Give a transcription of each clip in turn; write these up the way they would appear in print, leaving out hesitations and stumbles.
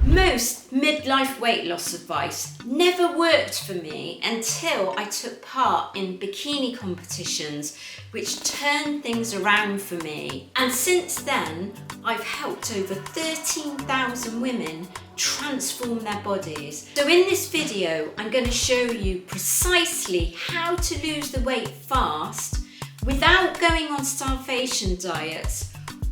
Most midlife weight loss advice never worked for me until I took part in bikini competitions, which turned things around for me. And since then, I've helped over 13,000 women transform their bodies. So in this video, I'm going to show you precisely how to lose the weight fast without going on starvation diets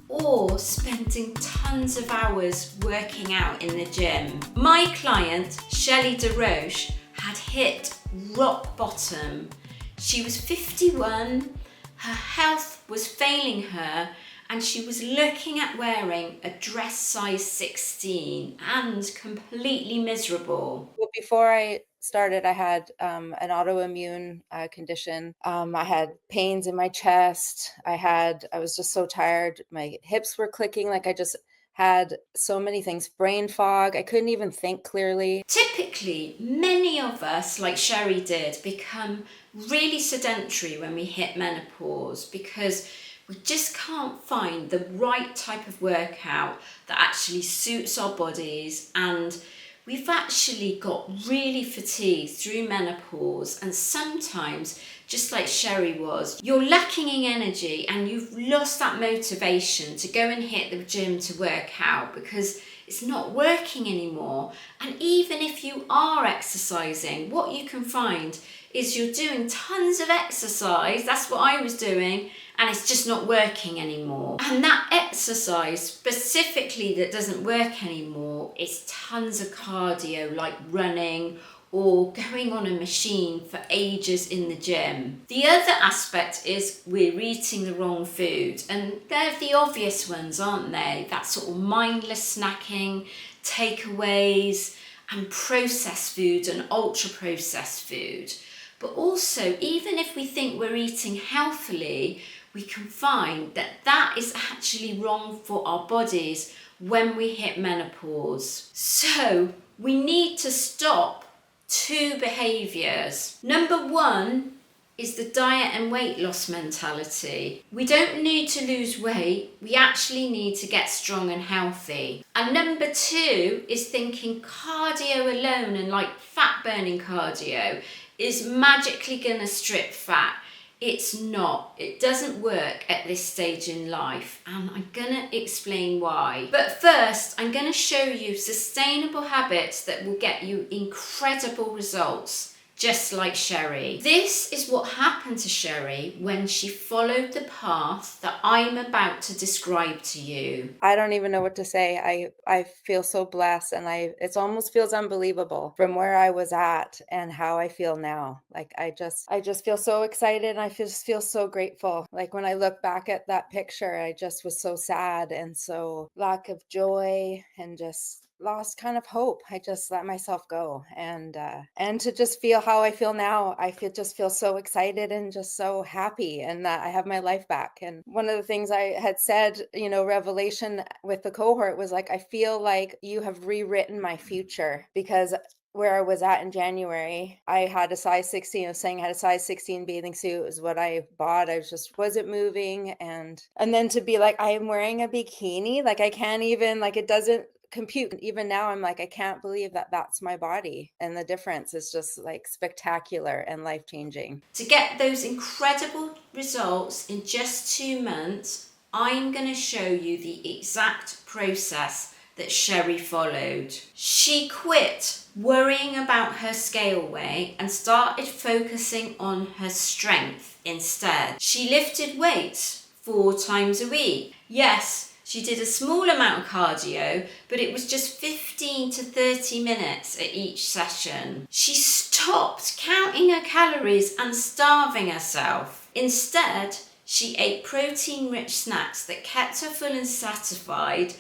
or spending tons of hours working out in the gym. My client, Shelley DeRoche, had hit rock bottom. She was 51, her health was failing her, and she was looking at wearing a dress size 16 and completely miserable. Well, before I started, I had an autoimmune condition. I had pains in my chest. I was just so tired. My hips were clicking, like I just had so many things, brain fog. I couldn't even think clearly. Typically, many of us, like Sherry did, become really sedentary when we hit menopause because we just can't find the right type of workout that actually suits our bodies, and we've actually got really fatigued through menopause, and sometimes, just like Sherry was, you're lacking in energy and you've lost that motivation to go and hit the gym to work out because it's not working anymore. And even if you are exercising, what you can find is you're doing tons of exercise, that's what I was doing, and it's just not working anymore. And that exercise specifically that doesn't work anymore is tons of cardio, like running or going on a machine for ages in the gym. The other aspect is we're eating the wrong food, and they're the obvious ones, aren't they? That sort of mindless snacking, takeaways, and processed food and ultra processed food. But also, even if we think we're eating healthily, we can find that that is actually wrong for our bodies when we hit menopause. So we need to stop two behaviours. Number one is the diet and weight loss mentality. We don't need to lose weight, we actually need to get strong and healthy. And number two is thinking cardio alone and like fat burning cardio is magically gonna strip fat. It's not. It doesn't work at this stage in life, and I'm gonna explain why. But first, I'm gonna show you sustainable habits that will get you incredible results, just like Sherry. This is what happened to Sherry when she followed the path that I'm about to describe to you. I don't even know what to say. I feel so blessed, and it almost feels unbelievable from where I was at and how I feel now. Like I just feel so excited, and just feel so grateful. Like when I look back at that picture, I just was so sad and so lack of joy and just lost kind of hope. I just let myself go, and to just feel how I feel now, just feel so excited and just so happy, and that I have my life back. And one of the things I had said, revelation with the cohort was like, I feel like you have rewritten my future, because where I was at in January, I had a size 16. I was saying I had a size 16 bathing suit is what I bought. I wasn't moving. And then to be like, I am wearing a bikini, like I can't even, like it doesn't compute. Even now I'm like, I can't believe that that's my body, and the difference is just like spectacular and life-changing. To get those incredible results in just 2 months, I'm going to show you the exact process that Sherry followed. She quit worrying about her scale weight and started focusing on her strength instead. She lifted weights 4 times a week. Yes, she did a small amount of cardio, but it was just 15 to 30 minutes at each session. She stopped counting her calories and starving herself. Instead, she ate protein-rich snacks that kept her full and satisfied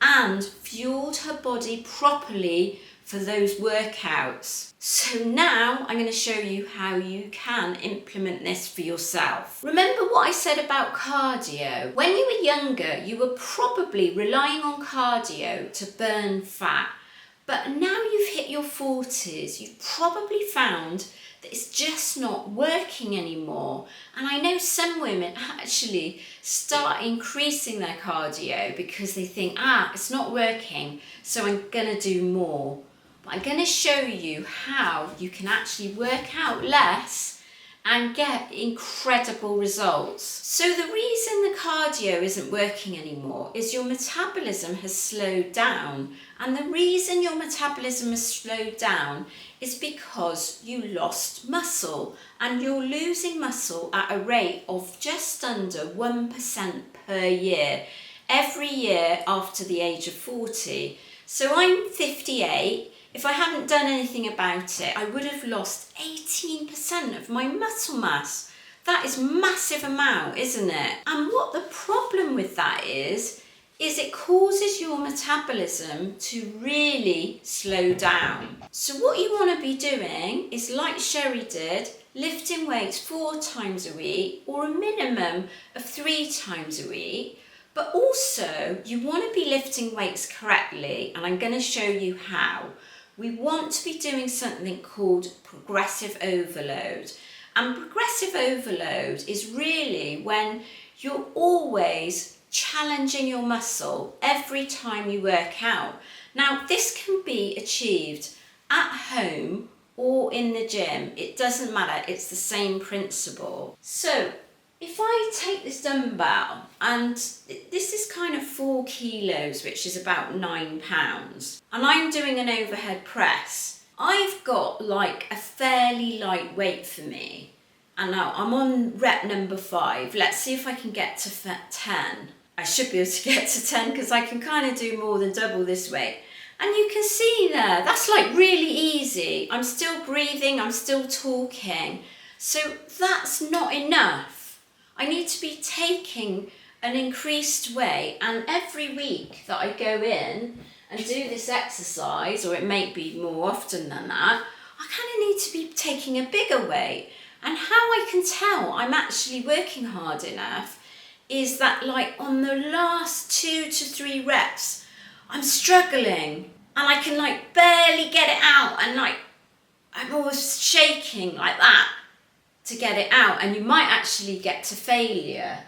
and fueled her body properly for those workouts. So now I'm going to show you how you can implement this for yourself. Remember what I said about cardio? When you were younger, you were probably relying on cardio to burn fat. But now you've hit your 40s, you've probably found that it's just not working anymore. And I know some women actually start increasing their cardio because they think, it's not working, so I'm gonna do more. But I'm gonna show you how you can actually work out less and get incredible results. So the reason the cardio isn't working anymore is your metabolism has slowed down. And the reason your metabolism has slowed down is because you lost muscle, and you're losing muscle at a rate of just under 1% per year, every year after the age of 40. So I'm 58. If I hadn't done anything about it, I would have lost 18% of my muscle mass. That is a massive amount, isn't it? And what the problem with that is it causes your metabolism to really slow down. So what you want to be doing is, like Sherry did, lifting weights 4 times a week, or a minimum of 3 times a week. But also you want to be lifting weights correctly, and I'm going to show you how. We want to be doing something called progressive overload. And progressive overload is really when you're always challenging your muscle every time you work out. Now, this can be achieved at home or in the gym. It doesn't matter, it's the same principle. So if I take this dumbbell, and this is kind of 4 kilos, which is about 9 pounds, and I'm doing an overhead press, I've got like a fairly light weight for me. And now I'm on rep number 5. Let's see if I can get to 10. I should be able to get to 10 because I can kind of do more than double this weight. And you can see there, that's like really easy. I'm still breathing, I'm still talking. So that's not enough. I need to be taking an increased weight, and every week that I go in and do this exercise, or it may be more often than that, I kind of need to be taking a bigger weight. And how I can tell I'm actually working hard enough is that, like, on the last 2 to 3 reps, I'm struggling and I can like barely get it out, and like I'm almost shaking like that to get it out, and you might actually get to failure.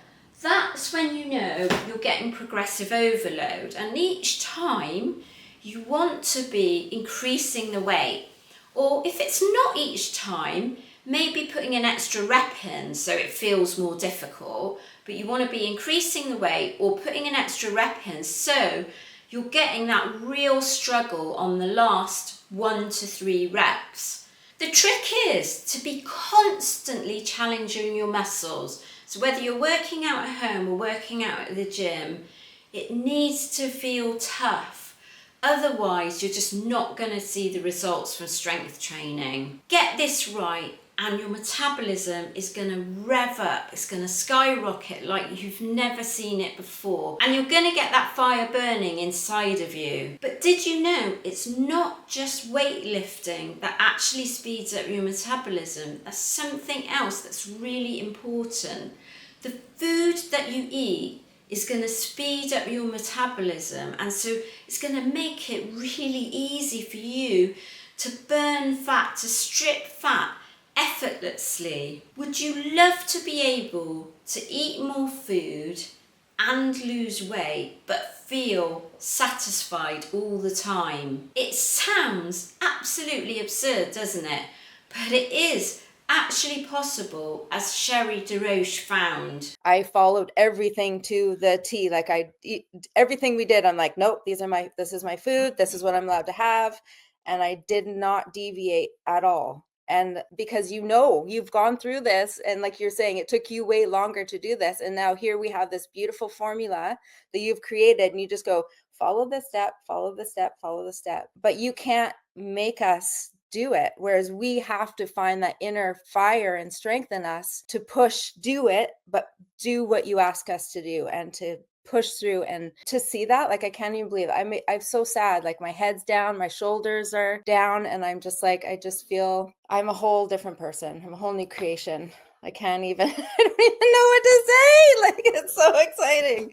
That's when you know you're getting progressive overload, and each time you want to be increasing the weight. Or if it's not each time, maybe putting an extra rep in so it feels more difficult, but you want to be increasing the weight or putting an extra rep in so you're getting that real struggle on the last 1 to 3 reps. The trick is to be constantly challenging your muscles. So whether you're working out at home or working out at the gym, it needs to feel tough. Otherwise, you're just not going to see the results from strength training. Get this right, and your metabolism is going to rev up. It's going to skyrocket like you've never seen it before. And you're going to get that fire burning inside of you. But did you know it's not just weightlifting that actually speeds up your metabolism? There's something else that's really important. The food that you eat is going to speed up your metabolism, and so it's going to make it really easy for you to burn fat, to strip fat effortlessly. Would you love to be able to eat more food and lose weight but feel satisfied all the time? It sounds absolutely absurd, doesn't it? But it is actually possible, as Sherry DeRoche found. I followed everything to the T. Like everything we did, I'm like, nope, this is my food. This is what I'm allowed to have. And I did not deviate at all. And because you've gone through this, and like you're saying, it took you way longer to do this. And now here we have this beautiful formula that you've created, and you just go, follow the step, follow the step, follow the step. But you can't make us do it. Whereas we have to find that inner fire and strength in us to do it, but do what you ask us to do, and to push through. And to see that, like, I can't even believe it. I'm so sad. Like, my head's down, my shoulders are down, and I'm just like, I just feel I'm a whole different person. I'm a whole new creation. I can't even, I don't even know what to say. Like, it's so exciting.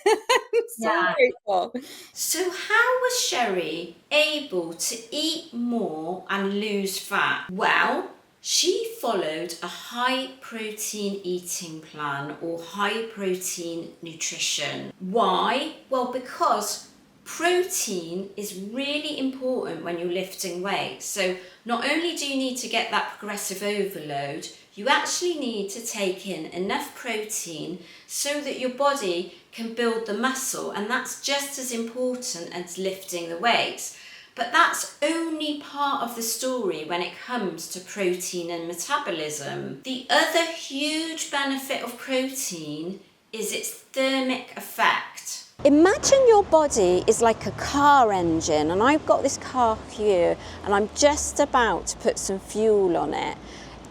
I'm so grateful. So how was Sherry able to eat more and lose fat? Well, She followed a high protein eating plan or high protein nutrition. Why? Well, because protein is really important when you're lifting weights. So not only do you need to get that progressive overload, you actually need to take in enough protein so that your body can build the muscle, and that's just as important as lifting the weights. But that's only part of the story when it comes to protein and metabolism. The other huge benefit of protein is its thermic effect. Imagine your body is like a car engine, and I've got this car here and I'm just about to put some fuel on it.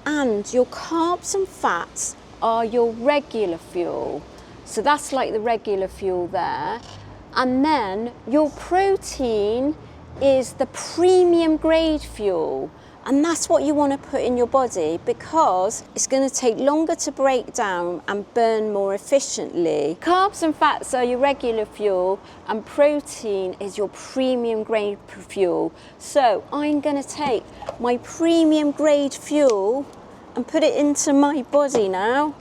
And your carbs and fats are your regular fuel. So that's like the regular fuel there. And then your protein is the premium grade fuel. And that's what you want to put in your body, because it's going to take longer to break down and burn more efficiently. Carbs and fats are your regular fuel, and protein is your premium grade fuel. So I'm going to take my premium grade fuel and put it into my body now.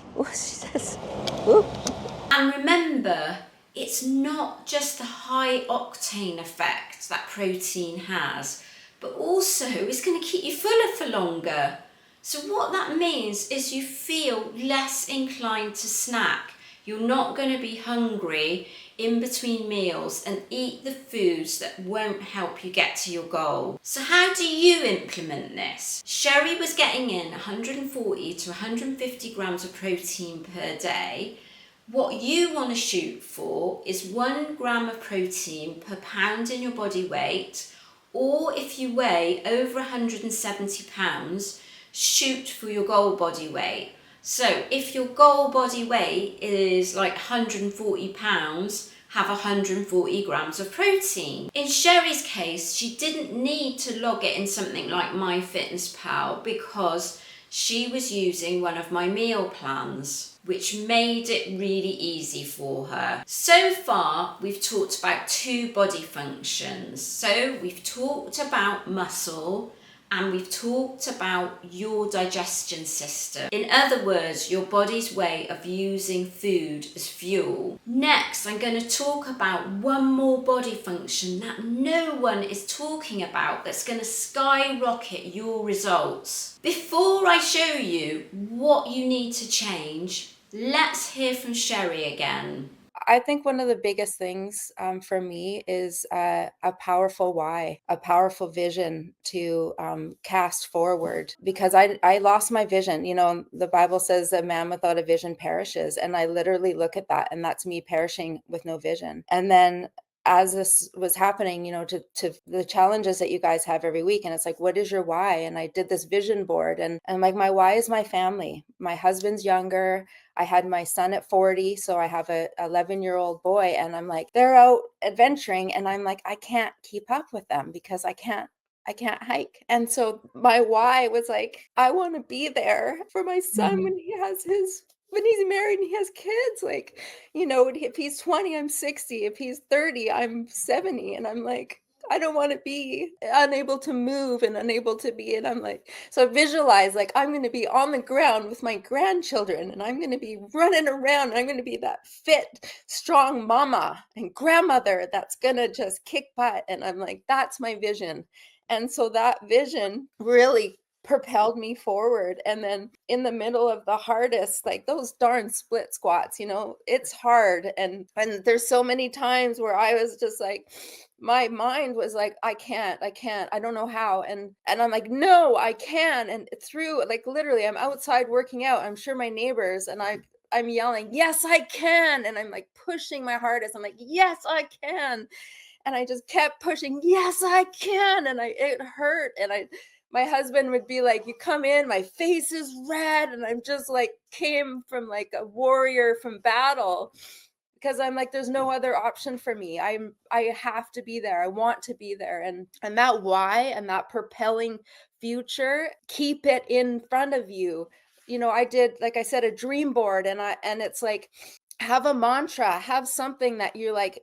And remember, it's not just the high octane effect that protein has, but also it's going to keep you fuller for longer. So what that means is you feel less inclined to snack. You're not going to be hungry in between meals and eat the foods that won't help you get to your goal. So how do you implement this? Sherry was getting in 140 to 150 grams of protein per day. What you want to shoot for is 1 gram of protein per pound in your body weight, or if you weigh over 170 pounds, shoot for your goal body weight. So if your goal body weight is like 140 pounds, have 140 grams of protein. In Sherry's case, she didn't need to log it in something like MyFitnessPal because she was using one of my meal plans, which made it really easy for her. So far, we've talked about 2 body functions. So we've talked about muscle, and we've talked about your digestion system. In other words, your body's way of using food as fuel. Next, I'm going to talk about one more body function that no one is talking about that's going to skyrocket your results. Before I show you what you need to change, let's hear from Sherry again. I think one of the biggest things for me is a powerful why, a powerful vision to cast forward, because I lost my vision. You know, the Bible says a man without a vision perishes. And I literally look at that, and that's me perishing with no vision. And then as this was happening, you know, to the challenges that you guys have every week, and it's like, what is your why? And I did this vision board, and like, my why is my family. My husband's younger. I had my son at 40, so I have a 11-year-old boy, and I'm like, they're out adventuring, and I'm like, I can't keep up with them because I can't hike. And so my why was like, I want to be there for my son when he's married and he has kids. Like, you know, if he's 20, I'm 60. If he's 30, I'm 70. And I'm like, I don't want to be unable to move and unable to be. And I'm like, so visualize, like, I'm going to be on the ground with my grandchildren, and I'm going to be running around, and I'm going to be that fit, strong mama and grandmother that's going to just kick butt. And I'm like, that's my vision. And so that vision really propelled me forward. And then in the middle of the hardest, like those darn split squats, you know, it's hard. And there's so many times where I was just like, my mind was like, I can't, I don't know how. And I'm like, no, I can. And through, like, literally, I'm outside working out. I'm sure my neighbors, and I'm yelling, yes, I can. And I'm like pushing my hardest. I'm like, yes, I can. And I just kept pushing, yes, I can. And it hurt. And my husband would be like, you come in, my face is red. And I'm just like, came from like a warrior from battle, because I'm like, there's no other option for me. I have to be there. I want to be there. And that why, and that propelling future, keep it in front of you. You know, I did, like I said, a dream board, and it's like, have a mantra, have something that you're like,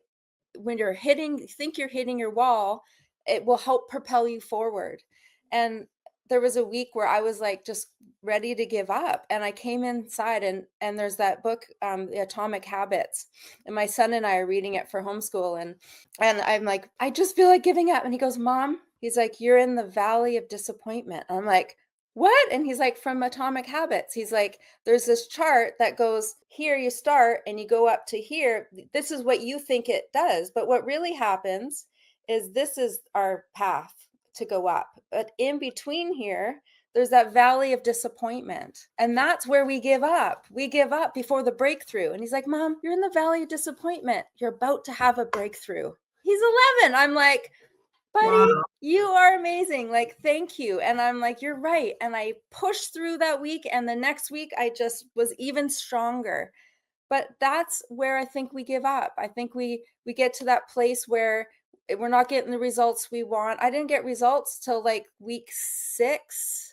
when think you're hitting your wall, it will help propel you forward. And there was a week where I was like just ready to give up, and I came inside, and there's that book, The Atomic Habits, and my son and I are reading it for homeschool, and I'm like, I just feel like giving up. And he goes, Mom, he's like, you're in the valley of disappointment. And I'm like, what? And he's like, from Atomic Habits. He's like, there's this chart that goes here, you start and you go up to here. This is what you think it does. But what really happens is this is our path to go up. But in between here, there's that valley of disappointment. And that's where we give up. We give up before the breakthrough. And he's like, Mom, you're in the valley of disappointment. You're about to have a breakthrough. He's 11. I'm like, buddy, Wow. you are amazing. Like, thank you. And I'm like, you're right. And I pushed through that week. And the next week, I just was even stronger. But that's where I think we give up. I think we get to that place where we're not getting the results we want. I didn't get results till like week 6.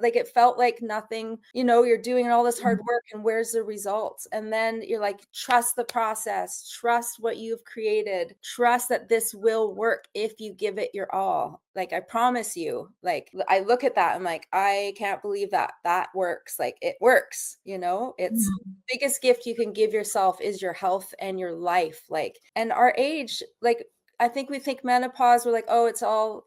Like it felt like nothing, you're doing all this hard work and where's the results? And then you're like, trust the process, trust what you've created, trust that this will work if you give it your all. Like, I promise you, like, I look at that, I'm like, I can't believe that works. Like, it works, it's biggest gift you can give yourself is your health and your life. Like, and our age, like, I think we think menopause, we're like, oh, it's all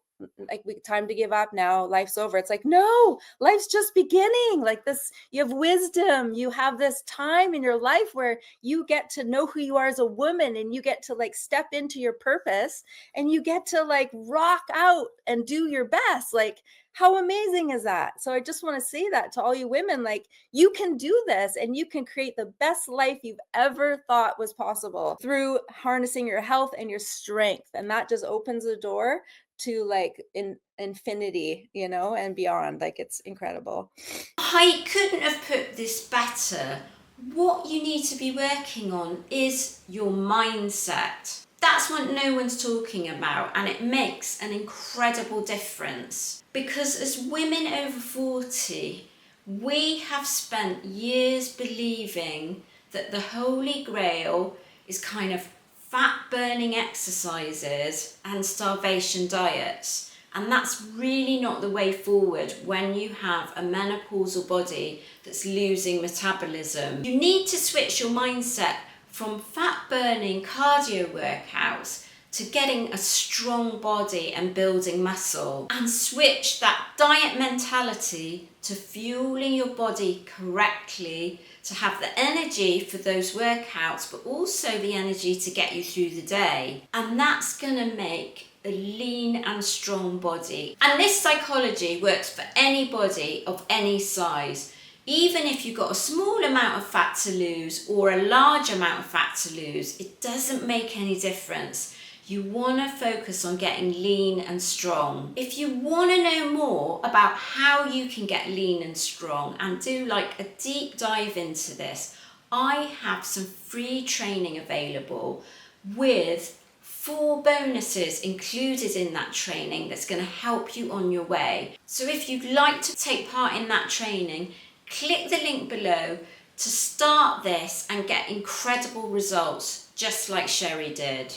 like time to give up now, life's over. It's like, no, life's just beginning. Like this, you have wisdom, you have this time in your life where you get to know who you are as a woman, and you get to like step into your purpose, and you get to like rock out and do your best. Like, how amazing is that? So I just want to say that to all you women, like, you can do this and you can create the best life you've ever thought was possible through harnessing your health and your strength. And that just opens the door to like infinity, and beyond. Like, it's incredible. I couldn't have put this better. What you need to be working on is your mindset. That's what no one's talking about, and it makes an incredible difference. Because as women over 40, we have spent years believing that the Holy Grail is kind of fat burning exercises and starvation diets. And that's really not the way forward when you have a menopausal body that's losing metabolism. You need to switch your mindset from fat burning cardio workouts to getting a strong body and building muscle, and switch that diet mentality to fueling your body correctly to have the energy for those workouts, but also the energy to get you through the day. And that's gonna make a lean and strong body. And this psychology works for anybody of any size. Even if you've got a small amount of fat to lose or a large amount of fat to lose, it doesn't make any difference. You want to focus on getting lean and strong. If you want to know more about how you can get lean and strong and do like a deep dive into this, I have some free training available with 4 bonuses included in that training that's going to help you on your way. So if you'd like to take part in that training, click the link below to start this and get incredible results just like Sherry did.